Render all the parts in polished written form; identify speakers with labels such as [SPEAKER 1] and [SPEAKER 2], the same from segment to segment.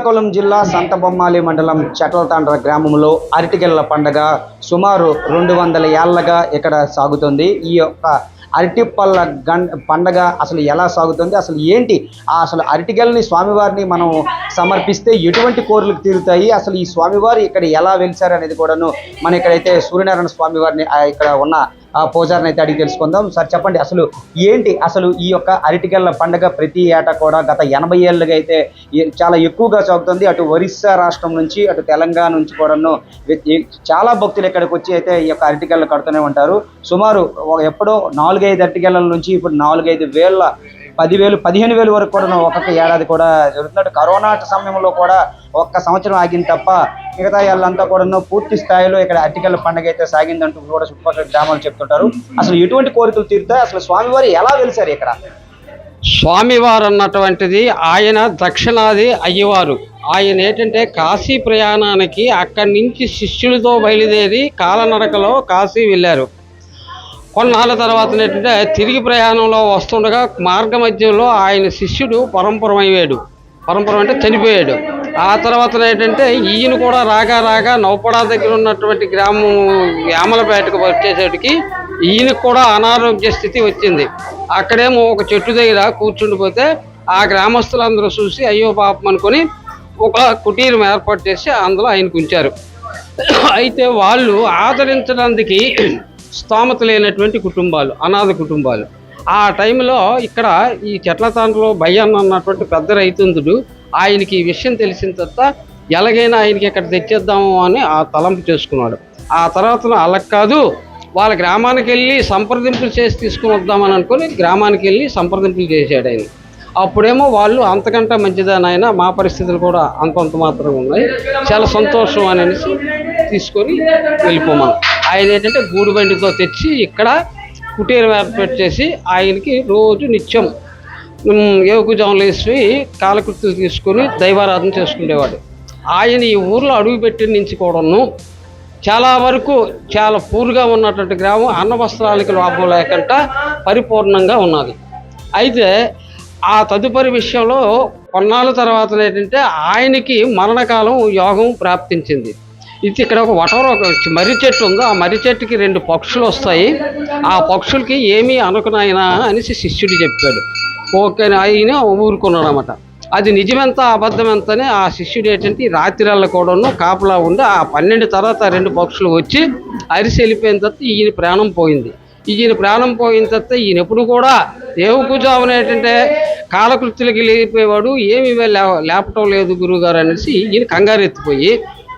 [SPEAKER 1] శ్రీకాకుళం జిల్లా సంతబొమ్మాలి మండలం చట్లతాండ్ర గ్రామంలో అరటిగెల పండగ సుమారు 200 ఏళ్లగా ఇక్కడ సాగుతుంది. ఈ యొక్క అరటిపళ్ళ పండగ అసలు ఎలా సాగుతుంది, అసలు ఏంటి, అసలు అరటిగెలని స్వామివారిని మనం సమర్పిస్తే ఎటువంటి కోరికలు తీరుతాయి, అసలు ఈ స్వామివారు ఇక్కడ ఎలా వెలిసారు అనేది కూడాను మన ఇక్కడైతే సూర్యనారాయణ స్వామివారిని ఇక్కడ ఉన్న పూజారిని అయితే అడిగి తెలుసుకుందాం. సార్ చెప్పండి, అసలు ఏంటి అసలు ఈ యొక్క అరటిగెల పండుగ ప్రతి ఏటా కూడా గత 80 ఏళ్ళుగా అయితే చాలా ఎక్కువగా సాగుతుంది. అటు ఒరిస్సా రాష్ట్రం నుంచి అటు తెలంగాణ నుంచి కూడాను చాలా భక్తులు ఇక్కడికి వచ్చి అయితే ఈ యొక్క అరటిగెలను కడుతూనే ఉంటారు. సుమారు ఎప్పుడో 4-5 అరటిగెలల నుంచి ఇప్పుడు 4-5 వేల 10,000 15,000 వరకు కూడా ఒక్కొక్క ఏడాది కూడా జరుగుతున్నట్టు. కరోనా సమయంలో కూడా ఒక్క సంవత్సరం ఆగింది తప్ప మిగతా ఏళ్ళంతా కూడా పూర్తి స్థాయిలో ఇక్కడ అరటిగెల పండుగ అయితే సాగిందంటూ కూడా చుట్టుపక్కల గ్రామాలు చెప్తుంటారు. అసలు ఎటువంటి కోరికలు తీరుతాయి, అసలు స్వామివారు ఎలా వెలిసారు ఇక్కడ?
[SPEAKER 2] స్వామివారు అన్నటువంటిది ఆయన దక్షిణాది అయ్యవారు. ఆయన ఏంటంటే కాశీ ప్రయాణానికి అక్కడి నుంచి శిష్యులతో బయలుదేరి కాలనడకలో కాశీ వెళ్ళారు. కొన్నాళ్ళ తర్వాత ఏంటంటే తిరిగి ప్రయాణంలో వస్తుండగా మార్గ మధ్యంలో ఆయన శిష్యుడు పరంపరం అంటే చనిపోయాడు. ఆ తర్వాత ఏంటంటే ఈయన కూడా రాగా నౌపడా దగ్గర ఉన్నటువంటి గ్రామం యామలపేటకు వచ్చేసరికి ఈయనకు కూడా అనారోగ్య స్థితి వచ్చింది. అక్కడేమో ఒక చెట్టు దగ్గర కూర్చుండిపోతే ఆ గ్రామస్తులందరూ చూసి అయ్యో పాపం అనుకొని ఒక కుటీరం ఏర్పాటు చేసి అందులో ఆయనకు ఉంచారు. అయితే వాళ్ళు ఆదరించడానికి స్తోమత లేనటువంటి కుటుంబాలు, అనాథ కుటుంబాలు. ఆ టైంలో ఇక్కడ ఈ చెట్లతాండ్రలో భయ్యన్న అన్నటువంటి పెద్ద రైతుందుడు ఆయనకి ఈ విషయం తెలిసిన తర్వాత ఎలాగైనా ఆయనకి ఇక్కడ తెచ్చేద్దాము అని ఆ తలంపు చేసుకున్నాడు. ఆ తర్వాత అలా కాదు, వాళ్ళ గ్రామానికి వెళ్ళి సంప్రదింపులు చేసి తీసుకుని వద్దామని అనుకుని గ్రామానికి వెళ్ళి సంప్రదింపులు చేశాడు ఆయన. అప్పుడేమో వాళ్ళు అంతకంటే మంచిదానైనా మా పరిస్థితులు కూడా అంతంత మాత్రం ఉన్నాయి, చాలా సంతోషం అనేసి తీసుకొని వెళ్ళిపోమను. ఆయన ఏంటంటే గూడు బండితో తెచ్చి ఇక్కడ కుటీరం ఏర్పాటు చేసి ఆయనకి రోజు నిత్యం యోగుజాములు వేసి కాలకృతులు తీసుకొని దైవారాధన చేసుకునేవాడు. ఆయన ఈ ఊర్లో అడుగుపెట్టిన నుంచి కూడాను చాలా వరకు చాలా పూర్గా ఉన్నటువంటి గ్రామం అన్నవస్త్రాలకి లోపం లేకుండా పరిపూర్ణంగా ఉన్నది. అయితే ఆ తదుపరి విషయంలో కొన్నాళ్ళ తర్వాత ఏంటంటే ఆయనకి మరణకాలం యోగం ప్రాప్తించింది. ఇది ఇక్కడ ఒక మర్రి చెట్టు ఉందో ఆ మర్రి చెట్టుకి 2 పక్షులు వస్తాయి. ఆ పక్షులకి ఏమీ అనుకున్నాయినా అనేసి శిష్యుడు చెప్పాడు. ఓకే ఆయన ఊరుకున్నాడు అన్నమాట. అది నిజమెంత అబద్ధం ఎంతని ఆ శిష్యుడు ఏంటంటే రాత్రిళ్ళ కూడాను కాపలా ఉండి ఆ 12 తర్వాత 2 పక్షులు వచ్చి అరిసి వెళ్ళిపోయిన తర్వాత ఈయన ప్రాణం పోయింది. ఈయన ప్రాణం పోయిన తర్వాత ఈయన ఎప్పుడు కూడా దేవుకుజామున ఏంటంటే కాలకృత్యులకి లేకపోయేవాడు, ఏమి లేపటం లేదు గురువుగారు అనేసి ఈయన కంగారు ఎత్తిపోయి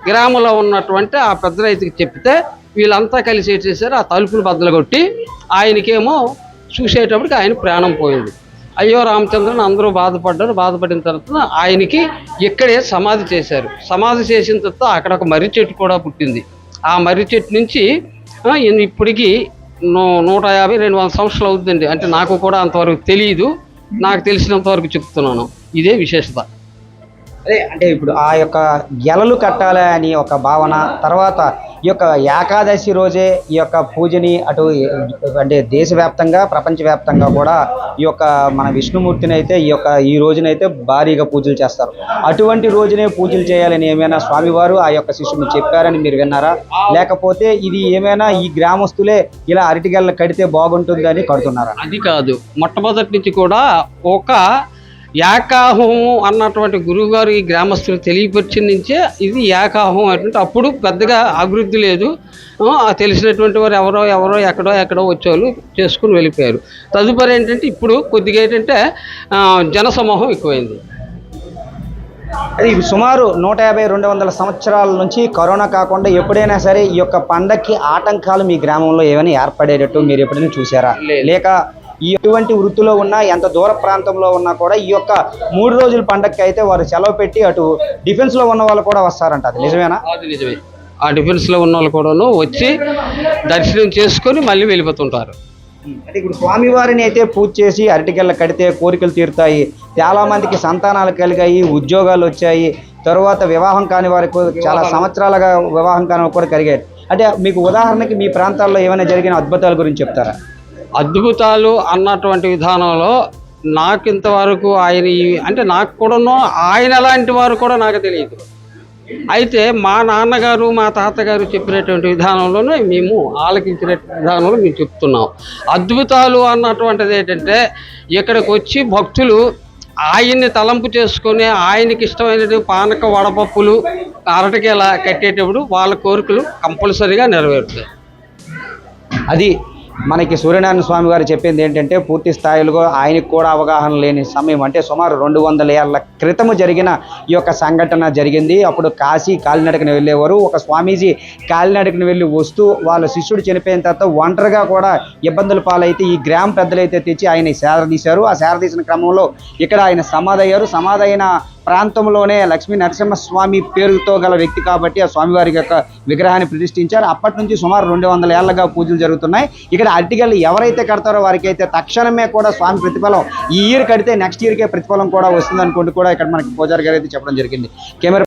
[SPEAKER 2] గ్రామంలో ఉన్నటువంటి ఆ పెద్ద రైతుకి చెప్తే వీళ్ళంతా కలిసి చేశారు. ఆ తలుపులు బద్దలు కొట్టి ఆయనకేమో చూసేటప్పటికి ఆయన ప్రాణం పోయింది. అయ్యో రామచంద్రని అందరూ బాధపడ్డారు. బాధపడిన తర్వాత ఆయనకి ఇక్కడే సమాధి చేశారు. సమాధి చేసిన తర్వాత అక్కడ ఒక మర్రి చెట్టు కూడా పుట్టింది. ఆ మర్రి చెట్టు నుంచి ఇప్పటికీ 150-200 సంవత్సరాలు అవుతుందండి. అంటే నాకు కూడా అంతవరకు తెలియదు, నాకు తెలిసినంత వరకు చెప్తున్నాను. ఇదే విశేషత.
[SPEAKER 1] అదే అంటే ఇప్పుడు ఆ యొక్క గెలలు కట్టాలి అని ఒక భావన, తర్వాత ఈ యొక్క ఏకాదశి రోజే ఈ యొక్క పూజని అటు అంటే దేశవ్యాప్తంగా ప్రపంచవ్యాప్తంగా కూడా ఈ యొక్క మన విష్ణుమూర్తిని అయితే ఈ రోజునైతే భారీగా పూజలు చేస్తారు. అటువంటి రోజునే పూజలు చేయాలని ఏమైనా స్వామివారు ఆ యొక్క శిష్యుని చెప్పారని మీరు విన్నారా, లేకపోతే ఇది ఏమైనా ఈ గ్రామస్తులే ఇలా అరటిగెల కడితే బాగుంటుందని కడుతున్నారా?
[SPEAKER 2] అది కాదు, మొట్టమొదటి నుంచి కూడా ఒక ఏకాహోమం అన్నటువంటి గురువుగారు ఈ గ్రామస్తులు తెలియపరిచిన నుంచే ఇది ఏకాహోమం అంటే అప్పుడు పెద్దగా అభివృద్ధి లేదు. తెలిసినటువంటి వారు ఎవరో ఎక్కడో వచ్చేవాళ్ళు చేసుకుని వెళ్ళిపోయారు. తదుపరి ఏంటంటే ఇప్పుడు కొద్దిగా ఏంటంటే జనసమూహం ఎక్కువైంది.
[SPEAKER 1] అది సుమారు 150-200 సంవత్సరాల నుంచి కరోనా కాకుండా ఎప్పుడైనా సరే ఈ యొక్క పండగకి ఆటంకాలు మీ గ్రామంలో ఏమైనా ఏర్పడేటట్టు మీరు ఎప్పుడైనా చూసారా? లేక ఎటువంటి వృత్తిలో ఉన్నా ఎంత దూర ప్రాంతంలో ఉన్నా కూడా ఈ యొక్క 3 రోజుల పండగకి అయితే వారు సెలవు పెట్టి అటు డిఫెన్స్లో ఉన్న వాళ్ళు కూడా వస్తారంట, అది నిజమేనా?
[SPEAKER 2] అది నిజమే. ఆ డిఫెన్స్లో ఉన్న వాళ్ళు కూడా వచ్చి దర్శనం చేసుకొని మళ్ళీ వెళ్ళిపోతుంటారు.
[SPEAKER 1] అంటే ఇప్పుడు స్వామివారిని అయితే పూజ చేసి అరటిగెల కడితే కోరికలు తీరుతాయి, చాలా మందికి సంతానాలు కలిగాయి, ఉద్యోగాలు వచ్చాయి, తరువాత వివాహం కాని వారికి చాలా సంవత్సరాలుగా వివాహం కాని కూడా కలిగాయి. అంటే మీకు ఉదాహరణకి మీ ప్రాంతాల్లో ఏమైనా జరిగిన అద్భుతాల గురించి చెప్తారా?
[SPEAKER 2] అద్భుతాలు అన్నటువంటి విధానంలో నాకు ఇంతవరకు ఆయన అంటే నాకు కూడాను ఆయన లాంటి వారు కూడా నాకు తెలియదు. అయితే మా నాన్నగారు మా తాతగారు చెప్పినటువంటి విధానంలోనే మేము ఆలకించిన విధానంలో మేము చెప్తున్నాం. అద్భుతాలు అన్నటువంటిది ఏంటంటే ఇక్కడికి వచ్చి భక్తులు ఆయన్ని తలంపు చేసుకొని ఆయనకి ఇష్టమైన పానక వడపప్పులు అరటికేల కట్టేటప్పుడు వాళ్ళ కోరికలు కంపల్సరీగా నెరవేరుతాయి.
[SPEAKER 1] అది మనకి సూర్యనారాయణ స్వామి గారు చెప్పింది ఏంటంటే పూర్తి స్థాయిలో ఆయనకు కూడా అవగాహన లేని సమయం, అంటే సుమారు 200 ఏళ్ల క్రితము జరిగిన ఈ యొక్క సంఘటన జరిగింది. అప్పుడు కాశీ కాలినడకన వెళ్ళేవారు. ఒక స్వామీజీ కాలినడకన వెళ్ళి వస్తూ వాళ్ళ శిష్యుడు చనిపోయిన తర్వాత ఒంటరిగా కూడా ఇబ్బందుల పాలైతే ఈ గ్రామ పెద్దలైతే తెచ్చి ఆయన సేరదీశారు. ఆ సేరదీసిన క్రమంలో ఇక్కడ ఆయన సమాధి అయ్యారు. సమాధి అయిన ప్రాంతంలోనే లక్ష్మీ నరసింహస్వామి పేరుతో గల వ్యక్తి కాబట్టి ఆ స్వామివారి యొక్క విగ్రహాన్ని ప్రతిష్ఠించారు. అప్పటి నుంచి సుమారు 200 ఏళ్లగా పూజలు జరుగుతున్నాయి. ఇక్కడ అరటిగల్లు ఎవరైతే కడతారో వారికి అయితే తక్షణమే కూడా స్వామి ప్రతిఫలం, ఈ ఇయర్ కడితే నెక్స్ట్ ఇయర్కే ప్రతిఫలం కూడా వస్తుంది అనుకుంటూ కూడా ఇక్కడ మనకి పూజారి గారు అయితే చెప్పడం జరిగింది. కెమెరా